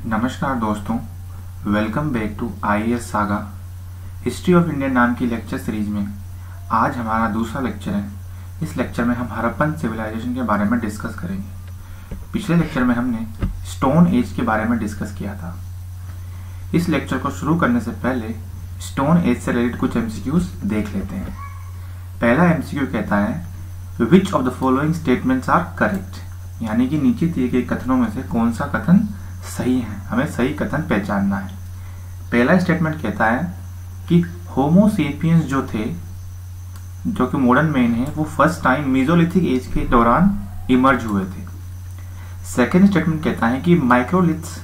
नमस्कार दोस्तों, welcome back to IAS saga history of India नाम की लेक्चर सीरीज में आज हमारा दूसरा लेक्चर है। इस लेक्चर में हम हड़प्पन सिविलाइजेशन के बारे में डिस्कस करेंगे। पिछले लेक्चर में हमने स्टोन एज के बारे में डिस्कस किया था। इस लेक्चर को शुरू करने से पहले स्टोन एज से रिलेटेड कुछ MCQs देख लेते हैं। पहला MCQ कहता है which of the following statements are correct, यानी कि नीचे दिए गए कथनों में से कौन सा कथन सही है, हमें सही कथन पहचानना है। पहला स्टेटमेंट कहता है कि होमो सेपियंस जो थे, जो कि मॉडर्न मैन है, वो फर्स्ट टाइम मेसोलिथिक एज के दौरान इमर्ज हुए थे। सेकेंड स्टेटमेंट कहता है कि माइक्रोलिथ्स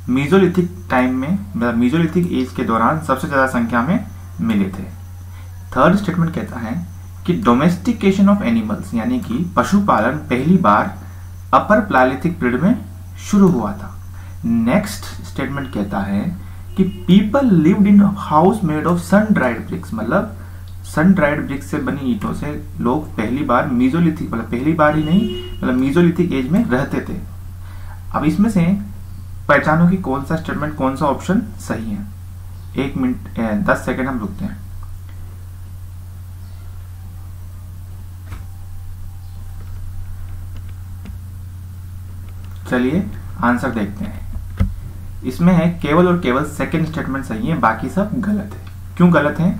मेसोलिथिक टाइम में, मतलब मेसोलिथिक एज के दौरान सबसे ज्यादा संख्या में मिले थे। थर्ड स्टेटमेंट कहता है कि डोमेस्टिकेशन ऑफ एनिमल्स, यानी कि पशुपालन पहली बार अपर प्लालिथिक पीरियड में शुरू हुआ था। नेक्स्ट स्टेटमेंट कहता है कि people lived in house made of sun dried bricks, मतलब सन ड्राइड ब्रिक्स से बनी ईंटों से लोग पहली बार मेसोलिथिक, मतलब पहली बार ही नहीं, मतलब मेसोलिथिक एज में रहते थे। अब इसमें से पहचानो कि कौन सा स्टेटमेंट, कौन सा ऑप्शन सही है। 1 मिनट 10 सेकेंड हम रुकते हैं। चलिए आंसर देखते हैं। इसमें है केवल और केवल सेकंड स्टेटमेंट सही है, बाकी सब गलत है। क्यों गलत है?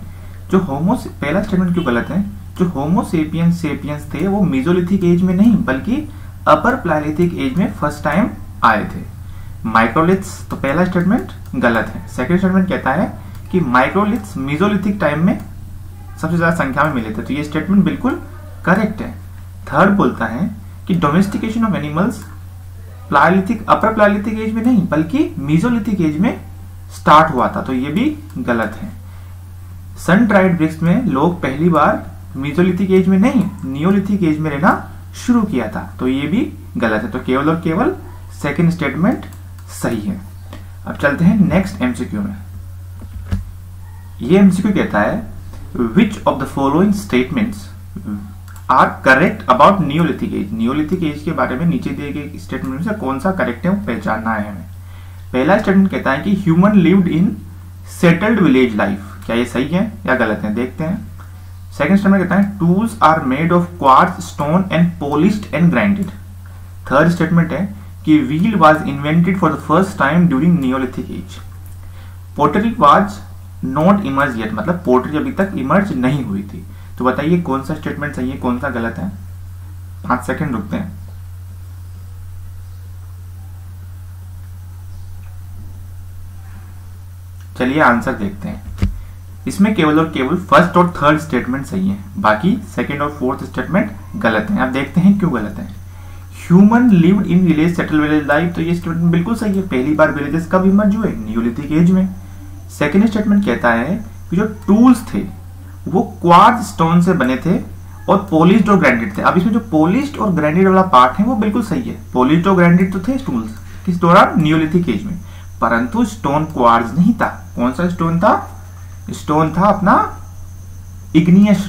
पहला स्टेटमेंट क्यों गलत है? जो होमो सेपियंस थे वो मेसोलिथिक एज में नहीं बल्कि अपर प्लालिथिक एज में फर्स्ट टाइम आए थे। माइक्रोलिथ्स, तो पहला स्टेटमेंट गलत है। सेकंड स्टेटमेंट कहता है कि माइक्रोलिथ्स मेसोलिथिक टाइम में सबसे ज्यादा संख्या में मिले थे, तो ये स्टेटमेंट बिल्कुल करेक्ट है। थर्ड बोलता है कि domestication of animals upper paleolithic age में नहीं बल्कि मेसोलिथिक एज में स्टार्ट हुआ था, तो ये भी गलत है। सन ड्राइड ब्रिक्स में लोग पहली बार मेसोलिथिक एज में नहीं नियोलिथिक एज में रहना शुरू किया था, तो ये भी गलत है। तो केवल और केवल सेकंड स्टेटमेंट सही है। अब चलते हैं नेक्स्ट MCQ में। ये MCQ कहता है which of the following statements are correct about neolithic age. Neolithic age के बारे में नीचे दिए गए स्टेटमेंट में से कौन सा करेक्ट है वो पहचानना है हमें। पहला स्टेटमेंट कहता है कि human lived in settled village life. क्या ये सही है या गलत है, देखते हैं। सेकंड स्टेटमेंट कहता है tools are made of quartz stone and polished and grinded. Third statement है कि wheel was invented for the first time during neolithic age. Pottery was not emerge yet, मतलब पोटरी अभी तक इमर्ज नहीं हुई थी। तो बताइए कौन सा स्टेटमेंट सही है, कौन सा गलत है। 5 सेकंड रुकते हैं। चलिए आंसर देखते हैं। इसमें केवल और केवल फर्स्ट और थर्ड स्टेटमेंट सही है, बाकी सेकंड और फोर्थ स्टेटमेंट गलत है। अब देखते हैं क्यों गलत है। Human lived in village settle village life, तो ये स्टेटमेंट बिल्कुल सही है। पहली बार विलेजेस कब इमर्ज हुए? नियोलिथिक एज में। सेकंड स्टेटमेंट कहता है कि जो टूल्स थे वो क्वार्ट्ज स्टोन से बने थे और पॉलिश्ड और ग्राइंडेड थे। अब इसमें जो पॉलिश्ड और ग्राइंडेड वाला पार्ट है वो बिल्कुल सही है। पॉलिश्ड और ग्राइंडेड तो थे टूल्स किस दौरान? नियोलिथिक एज में, परंतु स्टोन क्वार्ट्ज नहीं था। कौन सा स्टोन था? स्टोन था अपना इग्नियस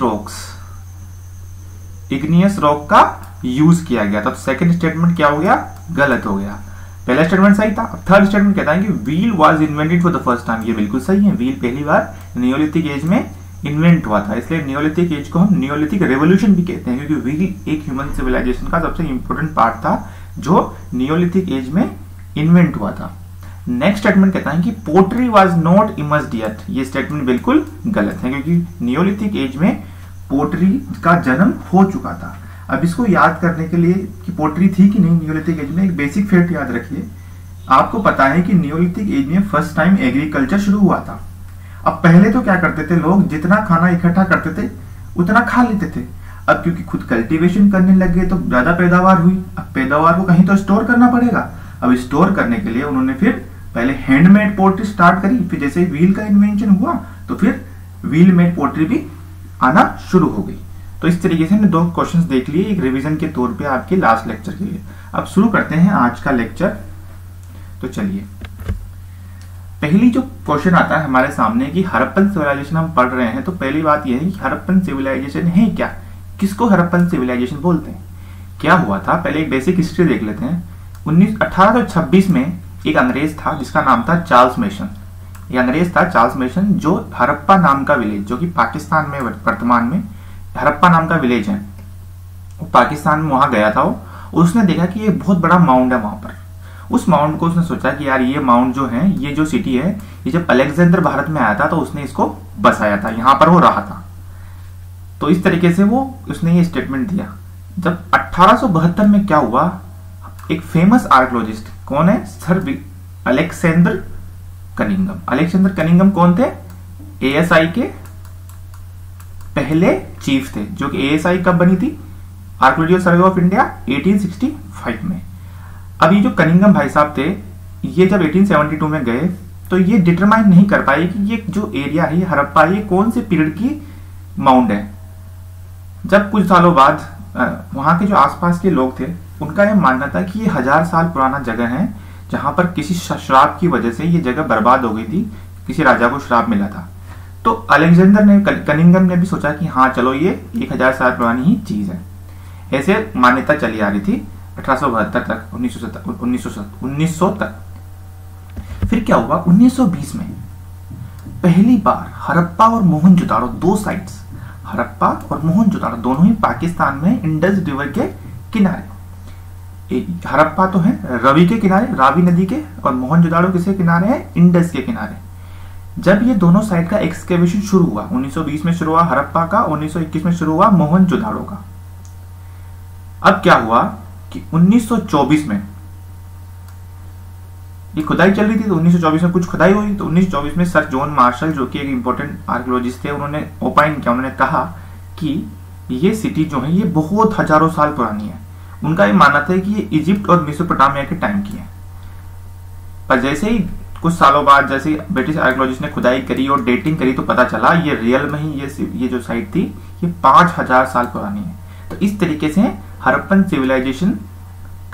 रॉक का यूज किया गया। तो सेकंड स्टेटमेंट क्या हो गया? गलत हो गया। पहला स्टेटमेंट सही था। थर्ड स्टेटमेंट कहता है कि wheel was invented for the first time. ये बिल्कुल सही है। व्हील पहली बार नियोलिथिक एज में इन्वेंट हुआ था, इसलिए नियोलिथिक एज को हम नियोलिथिक रेवोल्यूशन भी कहते हैं, क्योंकि व्हील एक ह्यूमन सिविलाइजेशन का सबसे इंपॉर्टेंट पार्ट था जो नियोलिथिक एज में इन्वेंट हुआ था। नेक्स्ट स्टेटमेंट कहता है कि pottery was not emerged yet. ये स्टेटमेंट बिल्कुल गलत है, क्योंकि नियोलिथिक एज में पोट्री का जन्म हो चुका था। अब इसको याद करने के लिए कि पोट्री थी कि नहीं नियोलिथिक एज में, एक बेसिक फैक्ट याद रखिए। आपको पता है कि नियोलिथिक एज में फर्स्ट टाइम एग्रीकल्चर शुरू हुआ था। अब पहले तो क्या करते थे लोग, जितना खाना इकट्ठा करते थे उतना खा लेते थे। अब क्योंकि खुद कल्टीवेशन करने लग गए तो ज्यादा पैदावार हुई। अब पैदावार को कहीं तो स्टोर करना पड़ेगा। अब स्टोर करने के लिए उन्होंने फिर पहले हैंडमेड पोट्री स्टार्ट करी, फिर जैसे व्हील का इन्वेंशन हुआ तो फिर व्हील मेड पोट्री भी आना शुरू हो गई। तो इस तरीके से हमने 2 क्वेश्चंस देख लिए एक रिवीजन के तौर पे आपके लास्ट लेक्चर के लिए। अब शुरू करते हैं आज का लेक्चर। तो चलिए, पहली जो क्वेश्चन आता है हमारे सामने कि हड़प्पन सिविलाइजेशन हम पढ़ रहे हैं, तो पहली बात यह है कि हड़प्पन सिविलाइजेशन है क्या, किसको हड़प्पन सिविलाइजेशन बोलते हैं, क्या हुआ था। पहले एक बेसिक हिस्ट्री देख लेते हैं। 1826 में एक अंग्रेज था जिसका नाम था चार्ल्स मेसन। ये अंग्रेज था चार्ल्स मेसन, जो हड़प्पा नाम का विलेज, जो कि पाकिस्तान में वर्तमान में हड़प्पा नाम का विलेज है, वो पाकिस्तान में वहां गया था। उसने देखा कि ये बहुत बड़ा माउंट है वहां पर। उस माउंट को उसने सोचा कि यार ये माउंट जो है, ये जो सिटी है, ये जब अलेक्जेंडर भारत में आया था तो उसने इसको बसाया था, यहाँ पर वो रहा था। तो इस तरीके से उसने ये स्टेटमेंट दिया। जब 1872 में क्या हुआ, एक फेमस आर्कियोलॉजिस्ट, कौन है, sir Alexander Cunningham. Alexander Cunningham कौन थे, एएसआई के पहले चीफ थे, जो कि एएसआई कब बनी थी, आर्कियोलॉजिकल सर्वे ऑफ इंडिया 1865 में। अब ये जो कनिंघम भाई साहब थे, ये जब 1872 में गए तो ये डिटरमाइन नहीं कर पाए कि ये जो एरिया है, ये हड़प्पा, ये कौन से पीरियड की माउंट है। जब कुछ सालों बाद वहां के जो आसपास के लोग थे, उनका यह मानना था कि ये 1000 साल पुराना जगह है, जहां पर किसी श्राप की वजह से ये जगह बर्बाद हो गई थी, किसी राजा को श्राप मिला था। तो अलेक्जेंडर ने, कनिंघम ने भी सोचा कि हाँ चलो ये 1000 साल पुरानी ही चीज है। ऐसे मान्यता चली आ रही थी 1872 तक, 1900 तक। फिर क्या हुआ, 1920 में पहली बार हड़प्पा और मोहनजोदाड़ो, दो साइट्स, हड़प्पा और मोहनजोदाड़ो दोनों ही पाकिस्तान में इंडस रिवर के किनारे। हड़प्पा तो है रवि के किनारे, रावी नदी के, और मोहनजोदाड़ो किसके किनारे है, इंडस के किनारे। जब ये दोनों साइट का एक्सकेवेशन शुरू हुआ, 1920 में शुरू हुआ हड़प्पा का, 1921 में शुरू हुआ मोहनजोदाड़ो का। अब क्या हुआ कि 1924 में ये खुदाई चल रही थी, तो 1924 में कुछ खुदाई हुई। तो 1924 में सर जॉन मार्शल, जो कि एक इंपॉर्टेंट आर्कियोलॉजिस्ट थे, उन्होंने ओपाइन किया, उन्होंने कहा कि ये सिटी जो है ये बहुत हजारों साल पुरानी है। उनका ये मानना था कि ये इजिप्ट और मेसोपोटामिया के टाइम की है। पर जैसे ही कुछ सालों बाद जैसे ब्रिटिश आर्कियोलॉजिस्ट ने खुदाई करी और डेटिंग करी, तो पता चला ये रियल में ही ये जो साइट थी ये 5000 साल पुरानी है। तो इस तरीके से हड़प्पन सिविलाइजेशन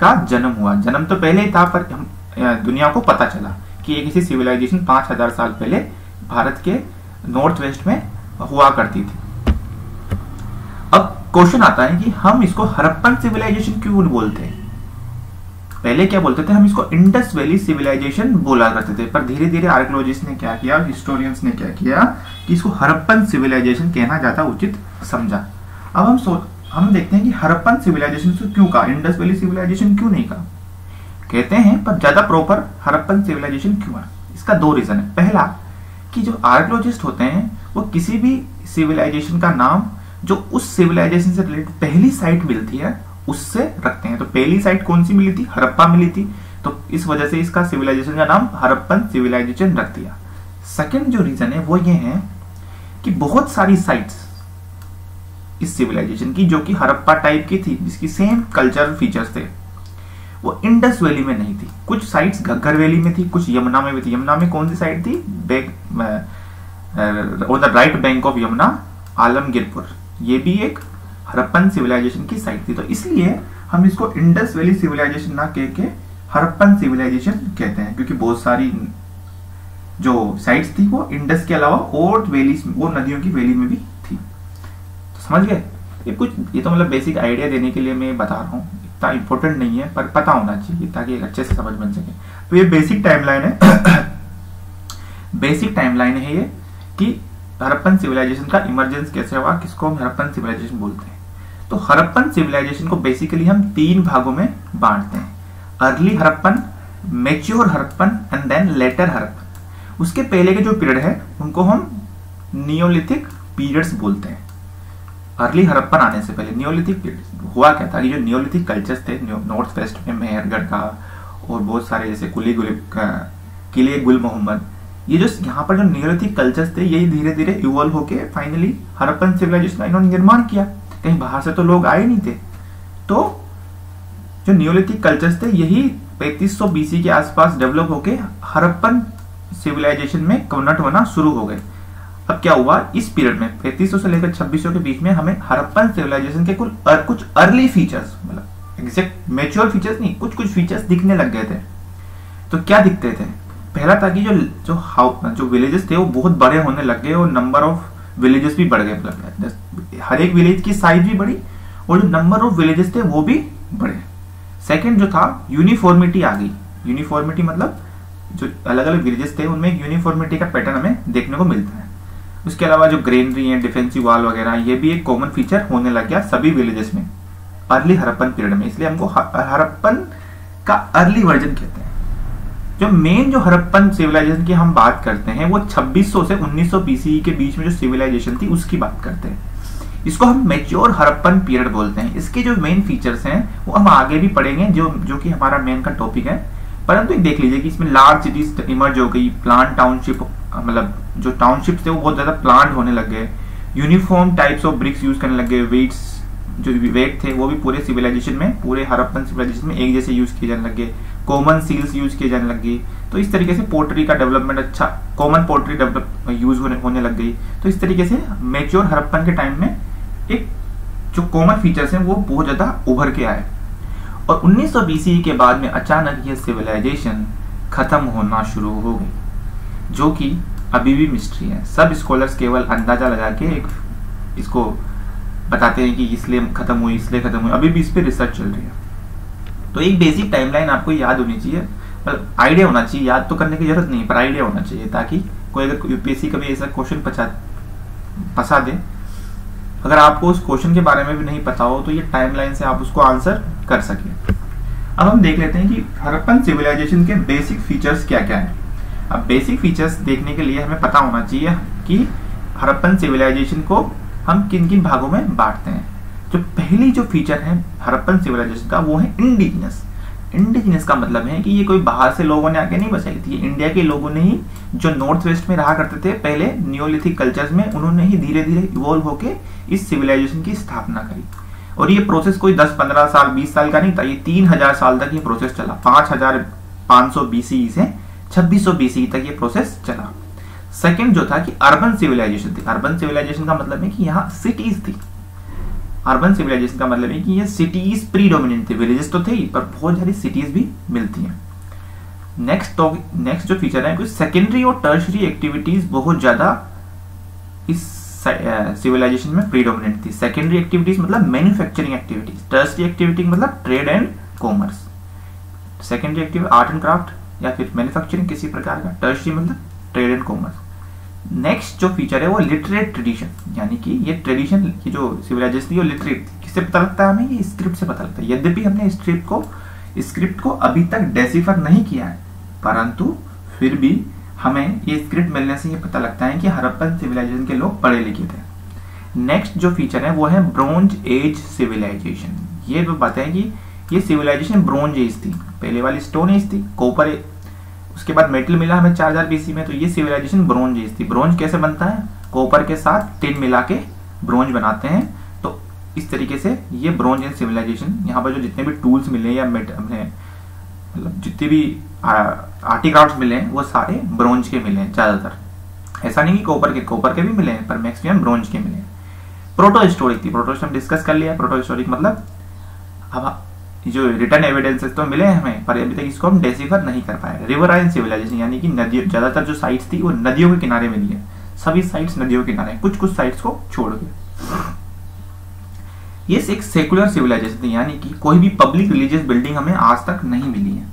का जन्म हुआ। जन्म तो पहले ही था, पर दुनिया को पता चला कि ये किसी सिविलाइजेशन 5000 साल पहले भारत के नॉर्थ वेस्ट में हुआ करती थी। अब क्वेश्चन आता है कि हम इसको हड़प्पन सिविलाइजेशन क्यों बोलते हैं। पहले क्या बोलते थे, हम इसको इंडस वैली सिविलाइजेशन बोला करते थे, पर धीरे धीरे आर्कियोलॉजिस्ट ने क्या किया, हिस्टोरियंस ने क्या किया कि इसको हड़प्पन सिविलाइजेशन कहना ज्यादा उचित समझा। अब हम देखते हैं कि हड़प्पन सिविलाइजेशन से क्यों कहा, इंडस वैली सिविलाइजेशन क्यों नहीं कहा। कहते हैं पर ज्यादा प्रॉपर हड़प्पन सिविलाइजेशन क्यों है। इसका दो रीजन है। पहला कि जो आर्कियोलॉजिस्ट होते हैं वो किसी भी सिविलाइजेशन का नाम जो उस सिविलाइजेशन से रिलेटेड पहली साइट मिलती है उससे रखते हैं। तो पहली साइट कौन सी मिली थी, हड़प्पा मिली थी, तो इस वजह से इसका सिविलाइजेशन का नाम हड़प्पन सिविलाइजेशन रख दिया। सेकेंड जो रीजन है वो ये है कि बहुत सारी साइट्स इस सिविलाइजेशन की जो कि हड़प्पा टाइप की थी, जिसकी सेम कल्चरल फीचर्स थे, वो इंडस वैली में नहीं थी। कुछ साइट्स घग्गर वैली में थी, कुछ यमुना में भी थी। यमुना में कौन सी साइट थी, on the right bank of Yamuna, Alamgirpur, ये भी एक हड़प्पन सिविलाइजेशन की साइट थी। तो इसलिए हम इसको इंडस वैली सिविलाइजेशन ना कह के हड़प्पन सिविलाइजेशन कहते हैं, क्योंकि बहुत सारी जो साइट्स थी वो इंडस के अलावा और वैली, वो नदियों की वैली में भी थी। तो समझ गए, ये तो मतलब बेसिक आइडिया देने के लिए मैं बता रहा हूँ, इतना इंपॉर्टेंट नहीं है पर पता होना चाहिए ताकि एक अच्छे से समझ बन सके। तो ये बेसिक टाइमलाइन है बेसिक टाइमलाइन है ये कि हड़प्पन सिविलाइजेशन का इमरजेंस कैसे हुआ, किसको हम हड़प्पन सिविलाइजेशन बोलते हैं। तो हड़प्पन सिविलाइजेशन को बेसिकली हम 3 भागों में बांटते हैं, early Harappan, mature Harappan and then later Harappan. उसके पहले के जो पीरियड है उनको हम नियोलिथिक पीरियड्स बोलते हैं। अर्ली हड़प्पन आने से पहले नियोलिथिक पीरियड हुआ क्या था कि जो नियोलिथिक कल्चर्स थे नॉर्थ वेस्ट में, मेहरगढ़ का और बहुत सारे जैसे किले गुल मोहम्मद, ये जो यहाँ पर जो नियोलिथिक कल्चर्स थे यही धीरे धीरे इवॉल्व होके फाइनली हड़प्पन सिविलाइजेशन का इन्होंने निर्माण किया। कहीं बाहर से तो लोग आए नहीं थे। तो जो नियोलिथिक कल्चर्स थे यही 3500 BC के आसपास डेवलप होके हड़प्पन सिविलाइजेशन में कन्वर्ट होना शुरू हो गए। अब क्या हुआ, इस पीरियड में 3500 से लेकर 2600 के बीच में हमें हड़प्पन सिविलाइजेशन के कुछ अर्ली फीचर्स, मतलब एग्जैक्ट मैच्योर फीचर्स नहीं, कुछ फीचर्स दिखने लग गए थे। तो क्या दिखते थे, पहला था कि जो विलेजेस थे वो बहुत बड़े होने लग गए और नंबर ऑफ विलेजेस भी बढ़ गए, मतलब हर एक विलेज की साइज भी बढ़ी और जो नंबर ऑफ विलेजेस थे वो भी बढ़े। सेकंड जो था यूनिफॉर्मिटी आ गई, यूनिफॉर्मिटी मतलब जो अलग अलग विलेजेस थे उनमें एक यूनिफॉर्मिटी का पैटर्न हमें देखने को मिलता है। उसके अलावा जो ग्रेनरी है, डिफेंसिव वॉल वगैरह, ये भी एक कॉमन फीचर होने लग गया सभी विलेजेस में अर्ली हड़प्पन पीरियड में, इसलिए हमको हड़प्पन का अर्ली वर्जन कहते हैं। जो मेन जो हड़प्पन सिविलाइजेशन की हम बात करते हैं वो 2600 से 1900 बीसीई के बीच में जो सिविलाइजेशन थी उसकी बात करते हैं। इसको हम मैच्योर हड़प्पन पीरियड बोलते हैं। इसके जो मेन फीचर्स हैं वो हम आगे भी पढ़ेंगे, जो कि हमारा मेन का टॉपिक है। परंतु देख लीजिए कि इसमें लार्ज सिटीज इमर्ज हो गई, प्लांट टाउनशिप, मतलब जो टाउनशिप थे वो बहुत ज्यादा प्लांट होने लग गए, uniform types of BRICS use करने लग गए, वेट्स जो वेट थे वो भी पूरे सिविलाइजेशन में, पूरे हड़प्पन सिविलाइजेशन में एक जैसे यूज किए जाने लगे, कॉमन सील्स यूज किए जाने लगी। तो इस तरीके से पोर्ट्री का डेवलपमेंट अच्छा, कॉमन पोर्ट्री डेवलप यूज होने लग गई। तो इस तरीके से मेच्योर हड़प्पन के टाइम में एक जो कॉमन फीचर्स हैं वो बहुत ज्यादा उभर के आए। और 1900 बीसीई के बाद में अचानक ये सिविलाइजेशन खत्म होना शुरू हो गई, जो कि अभी भी मिस्ट्री है। सब स्कॉलर्स केवल अंदाजा लगा के एक इसको बताते हैं कि इसलिए खत्म हुई, इसलिए खत्म हुई, अभी भी इस पे रिसर्च चल रही है। तो एक बेसिक टाइमलाइन आपको याद होनी चाहिए, मतलब आइडिया होना चाहिए, याद तो करने की जरूरत नहीं पर आइडिया होना चाहिए, ताकि कोई अगर यूपीएससी कभी ऐसा क्वेश्चन फंसा दे, अगर आपको उस क्वेश्चन के बारे में भी नहीं पता हो तो ये टाइमलाइन से आप उसको आंसर कर सके। अब हम देख लेते हैं कि हड़प्पन सिविलाइजेशन के बेसिक फीचर्स क्या क्या है। अब बेसिक फीचर्स देखने के लिए हमें पता होना चाहिए कि हड़प्पन सिविलाइजेशन को हम किन किन भागों में बांटते हैं। जो पहली जो फीचर है हड़प्पन सिविलाइजेशन का वो है इंडिजिनस। इंडिजिनस का मतलब है कि ये कोई बाहर से लोगों ने आके नहीं बसाई थी, ये इंडिया के लोगों ने ही, जो नॉर्थ वेस्ट में रहा करते थे पहले नियोलिथिक कल्चर्स में, उन्होंने ही धीरे धीरे इवॉल्व होके इस सिविलाइजेशन की स्थापना करी। और ये प्रोसेस कोई 10-15 साल 20 साल का नहीं था, ये 3000 साल तक ये प्रोसेस चला। 5500 बीसीई से 2600 बीसीई तक ये प्रोसेस चला। सेकंड जो था कि अर्बन सिविलाइजेशन थी। अर्बन सिविलाइजेशन का मतलब है कि यहाँ सिटीज थी। अर्बन सिविलाइजेशन का मतलब है कि ये सिटीज प्रीडोमिनेंट थे, विलेजेस तो थे ही पर बहुत सारी सिटीज भी मिलती हैं। नेक्स्ट जो फीचर है, कुछ सेकेंडरी और टर्शरी एक्टिविटीज बहुत ज्यादा इस सिविलाइजेशन में प्रीडोमिनेंट थी। सेकेंडरी एक्टिविटीज मतलब मैन्युफैक्चरिंग एक्टिविटीज, टर्शरी एक्टिविटी मतलब trade and commerce. Secondary activity art and craft या फिर मैन्युफैक्चरिंग किसी प्रकार का, टर्शरी मतलब ट्रेड एंड कॉमर्स। नेक्स्ट जो फीचर है वो लिटरेट ट्रेडिशन, यानी कि ये ट्रेडिशन की जो सिविलाइजेशन थी वो लिटरेट थी। किससे पता लगता है हमें? ये स्क्रिप्ट से पता लगता है। यद्यपि हमने स्क्रिप्ट को अभी तक डेसिफर नहीं किया है, परंतु फिर भी हमें ये स्क्रिप्ट मिलने से ये पता लगता है कि हड़प्पन सिविलाइजेशन के लोग पढ़े लिखे थे। नेक्स्ट जो फीचर है वो है ब्रोंज एज सिविलाइजेशन। ये तो बात है कि ये सिविलाइजेशन ब्रोंज एज थी, पहले वाली स्टोन एज थी, कॉपर, उसके बाद मेटल मिला हमें 4000 बीसी में, तो ये सिविलाइजेशन ब्रोंज एज थी। ब्रोंज कैसे बनता है? कॉपर के साथ टिन मिला के ब्रोंज बनाते हैं। तो इस तरीके से ये ब्रोंज एज सिविलाइजेशन, यहाँ पर जो जितने भी टूल्स मिले या मतलब जितने भी आर्टिक्राफ्ट्स मिले हैं वो सारे ब्रोंज के मिले हैं ज्यादातर। ऐसा नहीं कि कॉपर के भी मिले हैं, पर मैक्सिमम ब्रोंज के मिले हैं। प्रोटो हिस्टोरिक थी, प्रोटो हम डिस्कस कर लिया। प्रोटो हिस्टोरिक मतलब अब जो रिटर्न एविडेंसेस तो मिले हैं हमें, पर अभी तक इसको हम डेसिफर नहीं कर पाए। रिवराइन सिविलाइजेशन यानी कि नदियों, ज्यादातर जो साइट्स थी वो नदियों के किनारे मिली है, सभी साइट्स नदियों के किनारे, कुछ साइट्स को छोड़ के। ये एक सेकुलर सिविलाइजेशन थी, यानी कि कोई भी पब्लिक रिलीजियस बिल्डिंग हमें आज तक नहीं मिली है।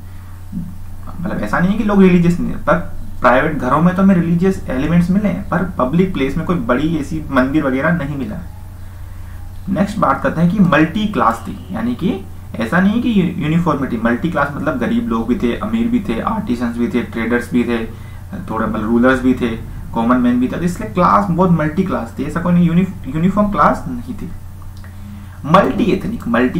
मतलब ऐसा नहीं है कि लोग रिलीजियस नहीं है, पर प्राइवेट घरों में तो हमें रिलीजियस एलिमेंट्स मिले हैं, पर पब्लिक प्लेस में कोई बड़ी ऐसी मंदिर वगैरह नहीं मिला है। नेक्स्ट बात करते हैं कि मल्टी क्लास थी, यानी कि ऐसा नहीं कि यूनिफॉर्मिटी, मल्टी क्लास मतलब गरीब लोग भी थे, अमीर भी थे, आर्टिसंस भी थे, ट्रेडर्स भी थे, थोड़ा मतलब रूलर्स भी थे, कॉमन मैन भी था। तो इसलिए क्लास बहुत मल्टी क्लास थी, ऐसा कोई यूनिफॉर्म क्लास नहीं थी। मल्टी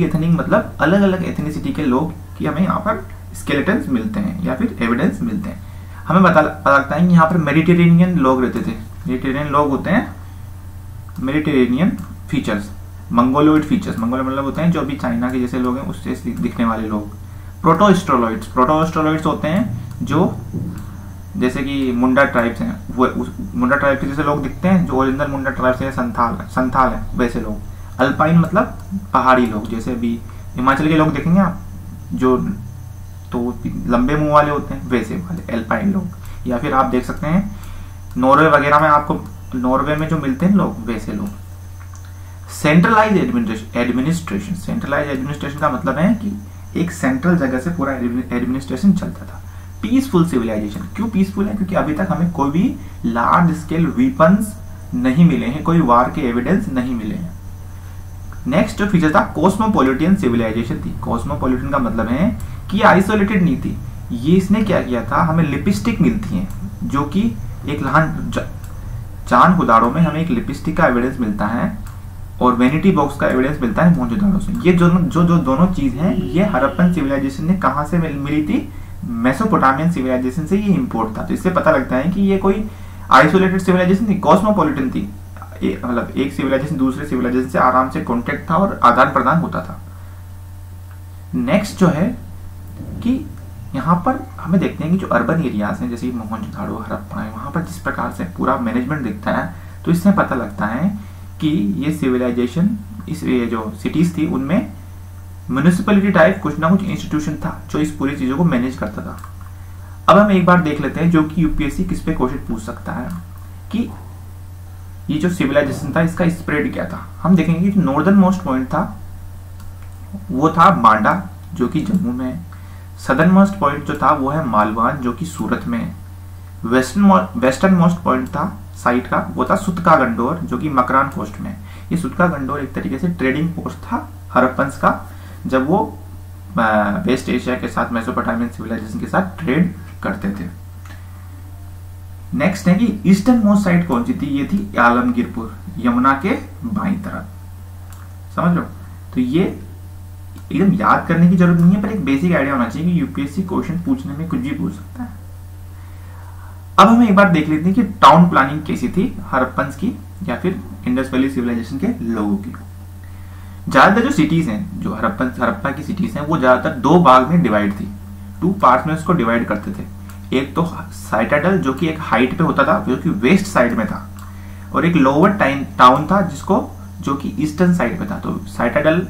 एथनिक मतलब अलग अलग एथनिसिटी के लोग की हमें यहाँ पर स्केलेटन्स मिलते हैं या फिर एविडेंस मिलते हैं। हमें पता लगता है कि यहाँ पर मेडिटेरेनियन लोग रहते थे। मेडिटेरेनियन लोग होते हैं Mediterranean features, Mongoloid features. Mongoloid मतलब होते हैं जो अभी चाइना के जैसे लोग हैं उससे दिखने वाले लोग। प्रोटोस्ट्रोलॉइड्स होते हैं जो जैसे कि मुंडा ट्राइब्स हैं, वो मुंडा ट्राइब के जैसे लोग दिखते हैं, जो ओरिजिनल मुंडा ट्राइब्स है, संथाल है, वैसे लोग। अल्पाइन मतलब पहाड़ी लोग, जैसे अभी हिमाचल के लोग देखेंगे आप जो तो लंबे मुंह वाले होते हैं, वैसे वाले एल्पाइन लोग। या फिर आप देख सकते हैं नॉर्वे वगैरह में, आपको नॉर्वे में जो मिलते हैं लोग, वैसे लोग। सेंट्रलाइज एडमिनिस्ट्रेशन का मतलब है कि एक सेंट्रल जगह से पूरा एडमिनिस्ट्रेशन चलता था। पीसफुल सिविलाइजेशन, क्यों पीसफुल है? क्योंकि अभी तक हमें कोई भी लार्ज स्केल वेपन्स नहीं मिले हैं, कोई वार के एविडेंस नहीं मिले हैं। नेक्स्ट जो फीचर था कॉस्मोपॉलिटन सिविलाइजेशन थी। कॉस्मोपॉलिटन का मतलब है कि आइसोलेटेड नहीं थी। ये इसने क्या किया था, हमें लिपस्टिक मिलती है, जो कि एक लहान चांद खुदाड़ों में हमें एक लिपस्टिक का एविडेंस मिलता है और वैनिटी बॉक्स का एविडेंस मिलता है मोहनजोदाड़ो से। ये जो दोनों चीज हैं ये हड़प्पन सिविलाइजेशन ने कहाँ से मिली थी? मेसोपोटामियन सिविलाइजेशन से ये इंपोर्ट था। तो इससे पता लगता है कि ये कोई आइसोलेटेड सिविलाइजेशन थी, कॉस्मोपॉलिटन थी। मतलब एक सिविलाइजेशन दूसरे सिविलाइजेशन से आराम से कॉन्टेक्ट था और आदान प्रदान होता था। नेक्स्ट जो है कि यहाँ पर हमें देखते हैं कि जो अर्बन एरियाज हैं जैसे मोहनजोदाड़ो, हड़प्पा है, वहां पर जिस प्रकार से पूरा मैनेजमेंट दिखता है, तो इससे पता लगता है कि ये सिविलाइजेशन, ये जो सिटीज थी उनमें म्युनिसिपैलिटी टाइप कुछ ना कुछ इंस्टीट्यूशन था जो इस पूरी चीजों को मैनेज करता था। अब हम एक बार देख लेते हैं जो कि यूपीएससी किस पे क्वेश्चन पूछ सकता है कि ये जो सिविलाइजेशन था इसका स्प्रेड क्या था। हम देखेंगे कि नॉर्दर्न मोस्ट पॉइंट था वो था बांडा जो कि जम्मू में है। सदर्न मोस्ट पॉइंट जो था वो है मालवान जो कि सूरत में है। वेस्टर्न मोस्ट पॉइंट था साइट का वो था सुतका गंडोर जो कि मकरान कोस्ट में है। ये सुतका गंडोर एक तरीके से ट्रेडिंग पोस्ट था हड़प्पन्स का, जब वो वेस्ट एशिया के साथ मेसोपोटामियन सिविलाइजेशन के साथ ट्रेड करते थे। नेक्स्ट है कि ईस्टर्न मोस्ट साइट कौन सी थी? ये थी आलमगीरपुर, यमुना के बाईं तरफ। समझ लो, तो ये एकदम याद करने की जरूरत नहीं है, पर एक बेसिक आइडिया होना चाहिए कि यूपीएससी क्वेश्चन पूछने में कुछ भी पूछ सकता है। अब हम एक बार देख लेते हैं कि टाउन प्लानिंग कैसी थी हड़प्पन्स की या फिर इंडस वैली सिविलाइजेशन के लोगों की। ज्यादातर जो सिटीज हैं, जो हड़प्पा की सिटीज हैं, वो ज्यादातर दो भाग में डिवाइड थी। टू पार्ट्स में उसको डिवाइड करते थे। एक तो साइटाडल जो कि एक हाइट पे होता था जो कि वेस्ट साइड में था, और एक लोअर टाउन था जिसको जो कि ईस्टर्न साइड पे था। तो साइटाडल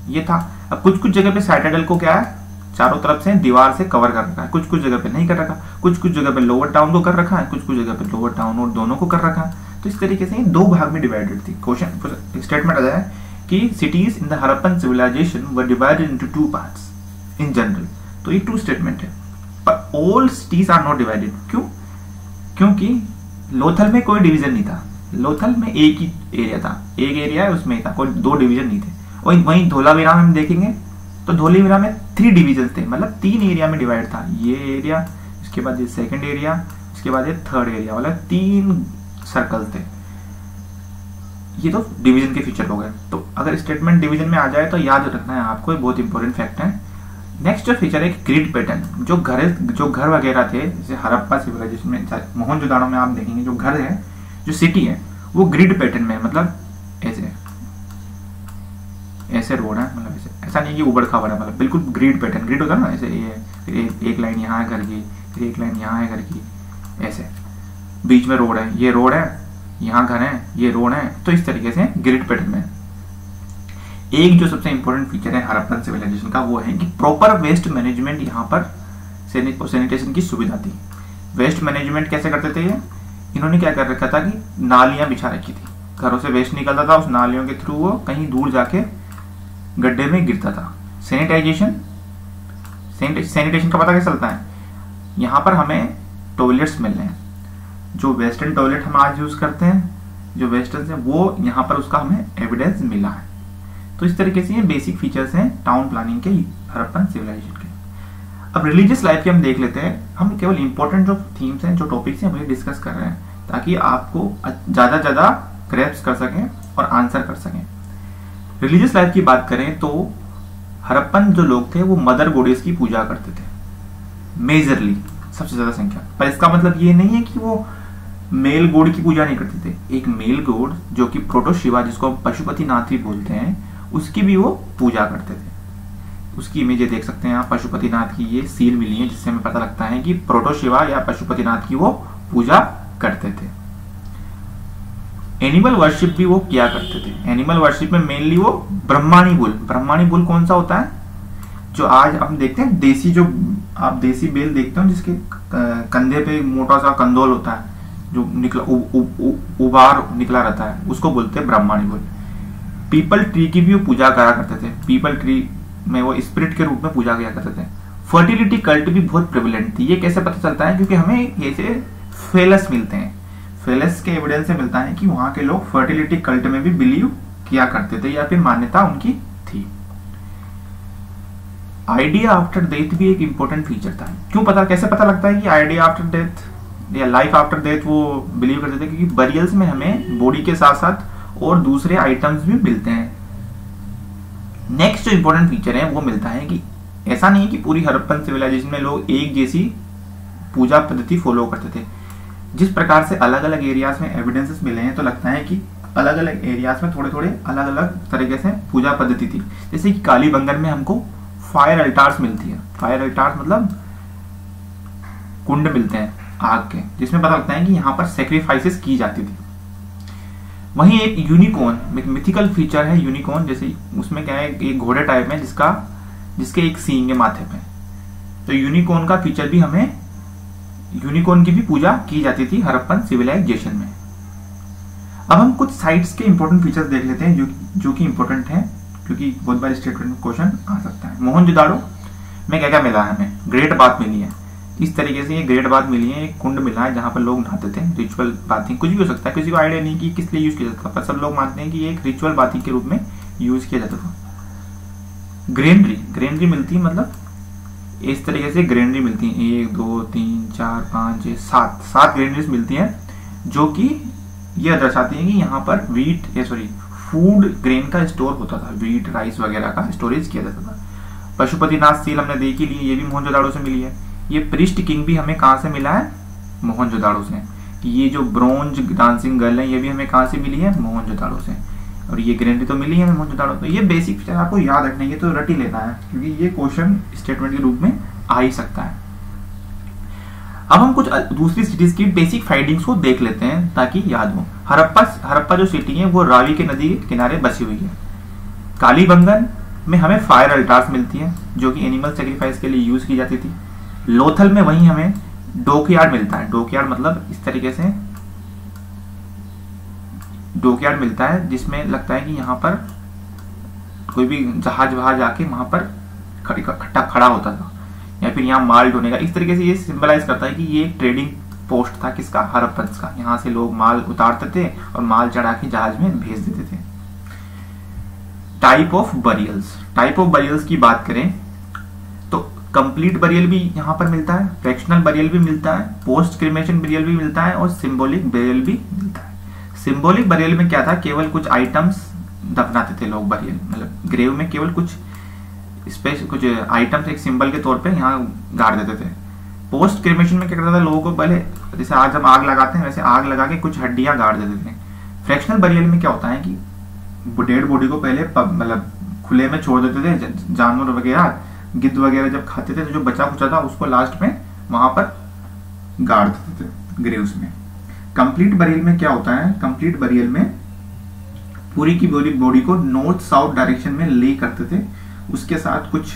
ये था। अब कुछ कुछ जगह पे साइटाडल को क्या है, चारों तरफ से दीवार से कवर कर रखा है, कुछ कुछ जगह पे नहीं कर रखा, कुछ कुछ जगह पे लोअर टाउन को कर रखा है, कुछ कुछ जगह पे लोअर टाउन और दोनों को कर रखा है। तो इस तरीके से ये दो भाग में डिवाइडेड थी। क्वेश्चन स्टेटमेंट आ जाए कि cities in the Harappan civilization were divided into two parts in general. तो ये ट्रू स्टेटमेंट है, पर all cities are not divided. क्यों? क्योंकि लोथल में कोई डिवीजन नहीं था। लोथल में एक ही एरिया था, एक एरिया है उसमें था, कोई दो डिवीजन नहीं थे। और वहीं धोलावीरा में हम देखेंगे तो धोलावीरा में 3 डिवीजन थे, मतलब 3 एरिया में डिवाइड था। ये एरिया, इसके बाद ये सेकंड एरिया, इसके बाद ये थर्ड एरिया, मतलब 3 सर्कल थे। ये तो डिवीजन के फीचर हो गए। तो अगर स्टेटमेंट डिवीजन में आ जाए तो याद रखना है आपको, बहुत इंपॉर्टेंट फैक्ट है। नेक्स्ट जो फीचर है ग्रिड पैटर्न। जो घर वगैरह थे जैसे हड़प्पा सिविलाइजेशन में, मोहनजोदाड़ो में आप देखेंगे जो घर है, जो सिटी है, वो ग्रिड पैटर्न में है। मतलब ऐसे रोड है, मतलब ऐसा नहीं कि उबड़ खाबड़ है, मतलब बिल्कुल ग्रिड पैटर्न। ग्रिड होता है ना, ऐसे ये एक लाइन यहाँ है घर की, फिर एक लाइन यहाँ है घर की, ऐसे बीच में रोड है, ये रोड है, यहाँ घर है, ये रोड है। तो इस तरीके से ग्रिड पैटर्न में। एक जो सबसे इंपॉर्टेंट फीचर है हड़प्पन सिविलाइजेशन का वो है कि प्रॉपर वेस्ट मैनेजमेंट। यहाँ पर सैनिटेशन की सुविधा थी। वेस्ट मैनेजमेंट कैसे करते थे ये? इन्होंने क्या कर रखा था कि नालियां बिछा रखी थी। घरों से वेस्ट निकलता था, उस नालियों के थ्रू वो कहीं दूर जाके गड्ढे में गिरता था। सैनिटाइजेशन का पता कैसे चलता है? यहाँ पर हमें टॉयलेट्स मिल रहे हैं, जो वेस्टर्न टॉयलेट हम आज यूज करते हैं, जो वेस्टर्न है, वो यहाँ पर उसका हमें एविडेंस मिला है। तो इस तरीके से ये बेसिक फीचर्स हैं टाउन प्लानिंग के हड़प्पन सिविलाइजेशन के। अब रिलीजियस लाइफ के हम देख लेते हैं। हम केवल इंपॉर्टेंट जो थीम्स हैं, जो टॉपिक्स हैं, वही डिस्कस कर रहे हैं ताकि आपको ज्यादा ग्रैप्स कर सकें और आंसर कर सकें। रिलीजियस लाइफ की बात करें तो हड़प्पन जो लोग थे वो मदर गॉडेस की पूजा करते थे मेजरली, सबसे ज्यादा संख्या। पर इसका मतलब ये नहीं है कि वो मेल गॉड की पूजा नहीं करते थे। एक मेल गॉड जो कि प्रोटो शिवा, जिसको हम पशुपतिनाथ भी बोलते हैं, उसकी भी वो पूजा करते थे। उसकी इमेज देख सकते हैं आप, पशुपतिनाथ की ये सील मिली है जिससे हमें पता लगता है कि प्रोटो शिवा या पशुपतिनाथ की वो पूजा करते थे। एनिमल वर्शिप भी वो किया करते थे। एनिमल वर्शिप में मेनली वो ब्रह्माणी बुल कौन सा होता है? जो आज हम देखते हैं देसी, जो आप देसी बेल देखते हो जिसके कंधे पे मोटा सा कंदोल होता है, जो निकला उबार निकला रहता है, उसको बोलते हैं ब्रह्माणी बुल। पीपल ट्री की भी वो पूजा करा करते थे। पीपल ट्री में वो स्पिरिट के रूप में पूजा किया करते थे। फर्टिलिटी कल्ट भी बहुत प्रिविलेंट थी। ये कैसे पता चलता है? क्योंकि हमें ऐसे फेलस मिलते हैं, फेलस के एविडेंस से मिलता है कि वहां के लोग फर्टिलिटी कल्ट में भी बिलीव किया करते थे या फिर मान्यता उनकी थी। आइडिया आफ्टर डेथ भी एक इंपॉर्टेंट फीचर था। क्यों पता, कैसे पता लगता है कि आइडिया आफ्टर डेथ या लाइफ आफ्टर डेथ वो बिलीव करते थे? क्योंकि बरियल्स में हमें बॉडी के साथ साथ और दूसरे आइटम्स भी मिलते हैं। नेक्स्ट जो इंपॉर्टेंट फीचर है वो मिलता है कि ऐसा नहीं है कि पूरी हड़प्पन सिविलाइजेशन में लोग एक जैसी पूजा पद्धति फॉलो करते थे। जिस प्रकार से अलग अलग एरियाज में एविडेंसेस मिले हैं तो लगता है कि अलग अलग एरियाज में थोड़े थोड़े अलग अलग तरीके से पूजा पद्धति थी। जैसे कि कालीबंगन में हमको फायर अल्टार्स मिलती है। फायर अल्टार्स मतलब कुंड मिलते हैं आग के, जिसमें पता लगता है कि यहाँ पर सेक्रीफाइसेस की जाती थी। वहीं एक यूनिकॉर्न, एक मिथिकल फीचर है यूनिकॉर्न, जैसे उसमें क्या है, एक घोड़े टाइप में जिसके एक सींग है माथे पे। तो यूनिकॉर्न का फीचर भी हमें, यूनिकॉर्न की भी पूजा की जाती थी हड़प्पन सिविलाइजेशन में। अब हम कुछ साइट्स के इंपॉर्टेंट फीचर्स देख लेते हैं जो कि इंपॉर्टेंट है, क्योंकि बहुत बार स्टेटमेंट में क्वेश्चन आ सकता है। मोहनजोदाड़ो में क्या क्या मिला है हमें? ग्रेट बाथ मिली है। इस तरीके से ये ग्रेट बाथ मिली है, एक कुंड मिला है जहाँ पर लोग नहाते थे। रिचुअल बाथिंग कुछ भी हो सकता है, किसी को आइडिया नहीं कि किस लिए यूज किया जाता था, पर सब लोग मानते हैं कि ये एक रिचुअल बाथिंग के रूप में यूज किया जाता था। ग्रेनरी मिलती है, मतलब इस तरीके से ग्रेनरी मिलती है, 1 2 3 4 5 6 7 ग्रेनरीज मिलती हैं, जो कि यह दर्शाती है कि यहाँ पर फूड ग्रेन का स्टोर होता था, वीट राइस वगैरह का स्टोरेज किया जाता था। पशुपतिनाथ सील हमने देखी ली, ये भी मोहनजोदाड़ो से मिली है। ये प्रिस्ट किंग भी हमें कहाँ से मिला है? मोहनजोदाड़ो से। ये जो ब्रोंज डांसिंग गर्ल है ये भी हमें कहाँ से मिली है? मोहनजोदाड़ो से। और ये ग्रेनरी तो मिली है मोहनजोदाड़ो। तो ये बेसिक फीचर आपको याद रखने के, तो रट ही लेना है, क्योंकि ये क्वेश्चन स्टेटमेंट के रूप में आ ही सकता है। अब हम कुछ दूसरी सिटीज की बेसिक फाइंडिंग्स को देख लेते हैं ताकि याद हो। हड़प्पा जो सिटी है वो रावी के नदी के किनारे बसी हुई है। कालीबंगन में हमें फायर अल्टार्स मिलती है जो कि एनिमल सेक्रीफाइस के लिए यूज की जाती थी। लोथल में वहीं हमें डॉकयार्ड मिलता है। डॉकयार्ड मतलब इस तरीके से डॉकयार्ड मिलता है, जिसमें लगता है कि यहाँ पर कोई भी जहाज वहाज आके वहां पर खड़ा होता था, या फिर यहाँ माल ढोने का। इस तरीके से ये सिंबलाइज करता है कि ये एक ट्रेडिंग पोस्ट था किसका? हड़प्पन का। यहाँ से लोग माल उतारते थे और माल चढ़ा के जहाज में भेज देते थे। टाइप ऑफ बरियल्स की बात करें तो कंप्लीट बरियल भी यहाँ पर मिलता है, फ्रैक्शनल बरियल भी मिलता है, पोस्ट क्रिमेशन बरियल भी मिलता है और सिंबॉलिक बरियल भी मिलता है। सिंबॉलिक बरियल में क्या था? केवल कुछ आइटम्स दफनाते थे लोग बरियल, मतलब ग्रेव में केवल कुछ कुछ आइटम्स एक सिंबल के तौर पे यहाँ गाड़ देते थे। पोस्ट क्रिमेशन में क्या करता था? लोगों को पहले, जैसे आज हम आग लगाते हैं वैसे आग लगा के कुछ हड्डियां गाड़ देते थे। फ्रैक्शनल बरियल में क्या होता है कि डेड बॉडी को पहले मतलब खुले में छोड़ देते थे, जानवर वगैरह गिद्ध वगैरह जब खाते थे तो जो बचा खुचा था उसको लास्ट में वहां पर गाड़ देते थे ग्रेव्स में। कंप्लीट बरियल में क्या होता है? कंप्लीट बरियल में पूरी की पूरी बॉडी को नॉर्थ साउथ डायरेक्शन में ले करते थे, उसके साथ कुछ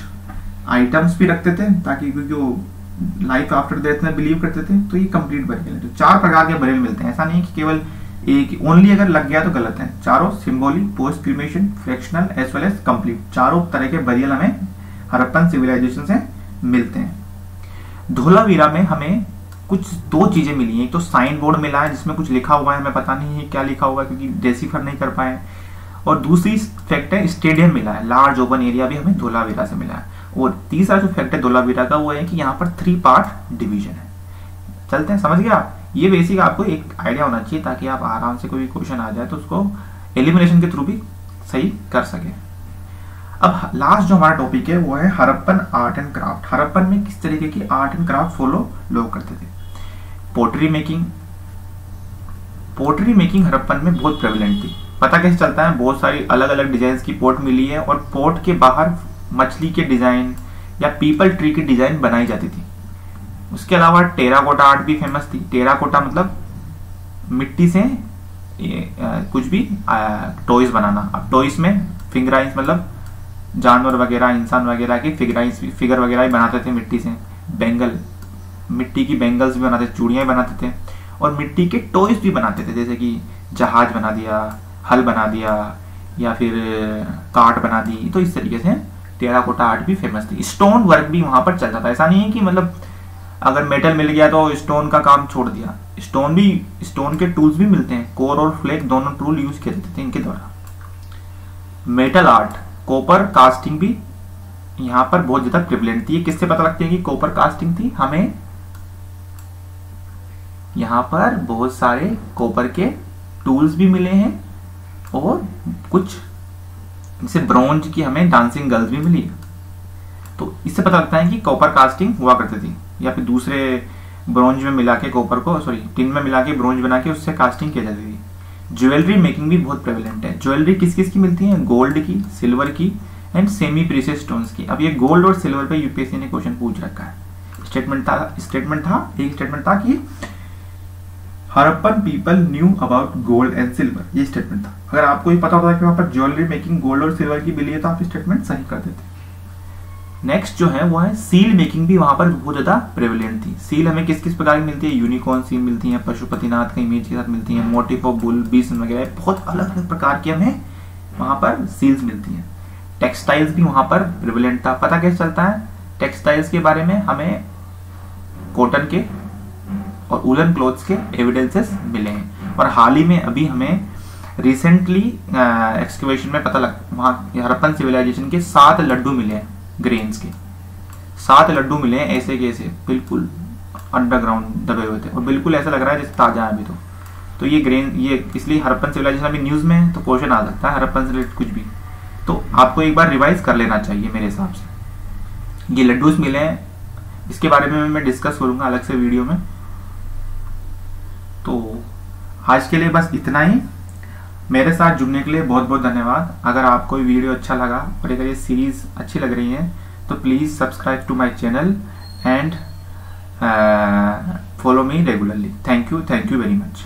आइटम्स भी रखते थे ताकि, क्योंकि वो लाइफ आफ्टर डेथ में बिलीव करते थे। तो ये कंप्लीट बरियल है। तो 4 प्रकार के बरियल मिलते हैं, ऐसा नहीं कि केवल एक ओनली अगर लग गया तो गलत है। चारों symbolic, post cremation, fractional as well as complete, चारों तरह के बरियल हमें हड़प्पन सिविलाइजेशन से मिलते हैं। धोलावीरा में हमें कुछ 2 चीजें मिली हैं। एक तो साइन बोर्ड मिला है जिसमें कुछ लिखा हुआ है, हमें पता नहीं है क्या लिखा हुआ है क्योंकि डेसिफर नहीं कर पाए। और दूसरी फैक्ट है स्टेडियम मिला है, लार्ज ओपन एरिया भी हमें धोलावीरा से मिला है। और तीसरा जो फैक्ट है धोलावीरा का वो है कि यहाँ पर 3 पार्ट डिवीजन है। चलते हैं, समझ गया आप? ये बेसिक आपको एक आइडिया होना चाहिए ताकि आप आराम से कोई क्वेश्चन आ जाए तो उसको एलिमिनेशन के थ्रू भी सही कर सके। अब लास्ट जो हमारा टॉपिक है वो है Harappan art and craft. Harappan में किस तरीके की आर्ट एंड क्राफ्ट फॉलो लोग करते थे? पोटरी मेकिंग हड़प्पन में बहुत प्रेवलेंट थी। पता कैसे चलता है? बहुत सारी अलग अलग डिजाइन की पोट मिली है और पोट के बाहर मछली के डिजाइन या पीपल ट्री की डिजाइन बनाई जाती थी। उसके अलावा टेराकोटा आर्ट भी फेमस थी। टेराकोटा मतलब मिट्टी से कुछ भी टॉयज बनाना। अब टॉयज में फिंगराइंस मतलब जानवर वगैरह, इंसान वगैरह के फिगर वगैरह ही बनाते थे मिट्टी से। मिट्टी की बैंगल्स भी बनाते थे, चूड़ियां बनाते थे और मिट्टी के टॉयज भी बनाते थे, जैसे कि जहाज बना दिया, हल बना दिया या फिर कार्ट बना दी। तो इस तरीके से टेराकोटा आर्ट भी फेमस थी, स्टोन वर्क भी वहां पर चलता था। ऐसा नहीं है कि मतलब अगर मेटल मिल गया तो स्टोन का काम छोड़ दिया, स्टोन के टूल्स भी मिलते हैं, कोर और फ्लेक दोनों टूल यूज किए जाते थे इनके द्वारा। मेटल आर्ट, कॉपर कास्टिंग भी यहाँ पर बहुत ज्यादा प्रिवलेंट थी। किससे पता लगती है कि कॉपर कास्टिंग थी? हमें यहाँ पर बहुत सारे कॉपर के टूल्स भी मिले हैं और कुछ जैसे ब्रॉन्ज की हमें डांसिंग गर्ल्स भी मिली है। तो इससे पता लगता है कि कॉपर कास्टिंग हुआ करती थी, या फिर दूसरे ब्रॉन्ज में मिला के कॉपर को टिन में मिला के ब्रॉन्ज बना के उससे कास्टिंग की जाती थी। ज्वेलरी मेकिंग भी बहुत प्रेवलेंट है। ज्वेलरी किस किस की मिलती है? गोल्ड की, सिल्वर की एंड सेमी प्रीशियस स्टोन्स की। अब ये गोल्ड और सिल्वर पे यूपीएससी ने क्वेश्चन पूछ रखा है। एक स्टेटमेंट था कि Harappan people knew about gold and silver, ये स्टेटमेंट था। अगर आपको ये पता होता कि वहां पर ज्वेलरी मेकिंग गोल्ड और सिल्वर की मिली है तो आप स्टेटमेंट सही कर देते। नेक्स्ट जो है वो है सील मेकिंग भी वहां पर बहुत ज्यादा प्रेवलेंट थी। सील हमें किस किस प्रकार की मिलती है? यूनिकॉर्न सील मिलती है, पशुपतिनाथ का इमेज के साथ मिलती है, मोटिफ ऑफ बुल, बीस वगैरह बहुत अलग अलग प्रकार की हमें वहां पर सील्स मिलती है। टेक्सटाइल्स भी वहां पर प्रेवलेंट था। पता कैसे चलता है टेक्सटाइल्स के बारे में? हमें कॉटन के और वुलन क्लॉथ्स के एविडेंसेस मिले हैं। और हाल ही में अभी हमें रिसेंटली एक्सकवेशन में पता लग वहां हड़प्पन सिविलाइजेशन के 7 लड्डू मिले हैं, ग्रेन्स के 7 लड्डू मिले हैं, ऐसे के ऐसे बिल्कुल अंडरग्राउंड दबे हुए थे और बिल्कुल ऐसा लग रहा है जैसे ताजा है अभी। तो ये ग्रेन, ये इसलिए हड़प्पन सिविलाइजेशन अभी न्यूज में है तो क्वेश्चन आ सकता है हड़प्पन से रिलेटेड कुछ भी, तो आपको एक बार रिवाइज कर लेना चाहिए मेरे हिसाब से। ये लड्डूस मिले हैं, इसके बारे में मैं डिस्कस करूंगा अलग से वीडियो में। तो आज के लिए बस इतना ही। मेरे साथ जुड़ने के लिए बहुत बहुत धन्यवाद। अगर आपको ये वीडियो अच्छा लगा और अगर ये सीरीज अच्छी लग रही है तो please subscribe to my channel and follow me regularly. Thank you very much.